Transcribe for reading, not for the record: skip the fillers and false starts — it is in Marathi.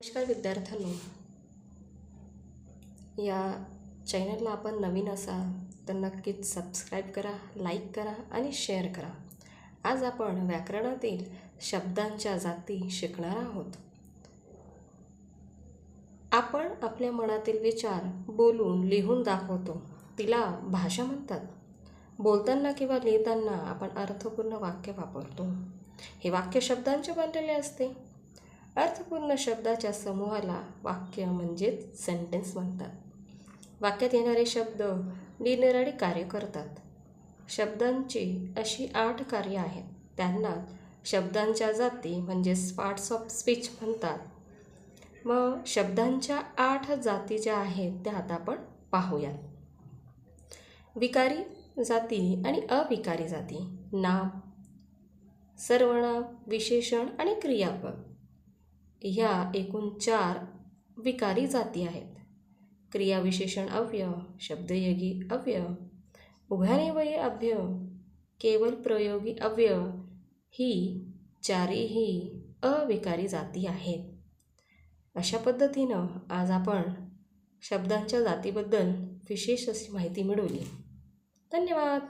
नमस्कार विद्यार्थ्यांनो, या चॅनलला आपण नवीन असाल तर नक्कीच सबस्क्राईब करा, लाईक करा आणि शेअर करा. आज आपण व्याकरणातील शब्दांच्या जाती शिकणार आहोत. आपण आपल्या मनातील विचार बोलून लिहून दाखवतो, तिला भाषा म्हणतात. बोलताना किंवा लिहिताना आपण अर्थपूर्ण वाक्य वापरतो. हे वाक्य शब्दांचे बनलेले असते. अर्थपूर्ण शब्दाच्या समूहाला वाक्य म्हणजेच सेंटेन्स म्हणतात. वाक्यात येणारे शब्द निरनिराळी कार्य करतात. शब्दांची अशी 8 कार्य आहेत. त्यांना शब्दांच्या जाती म्हणजेच पार्ट्स ऑफ स्पीच म्हणतात. मग शब्दांच्या 8 जाती ज्या आहेत त्या आता आपण पाहूयात. विकारी जाती आणि अविकारी जाती. नाम, सर्वनाम, विशेषण आणि क्रियापद ह्या एकूण 4 विकारी जाती आहेत. क्रिया विशेषण अव्यय, शब्दयोगी अव्यय, उभयान्वयी अव्यय, केवल प्रयोगी अव्यय ही चारही अविकारी जाती आहेत. अशा पद्धतीनं आज आपण शब्दांच्या जातीबद्दल विशेष अशी माहिती मिळवली. धन्यवाद.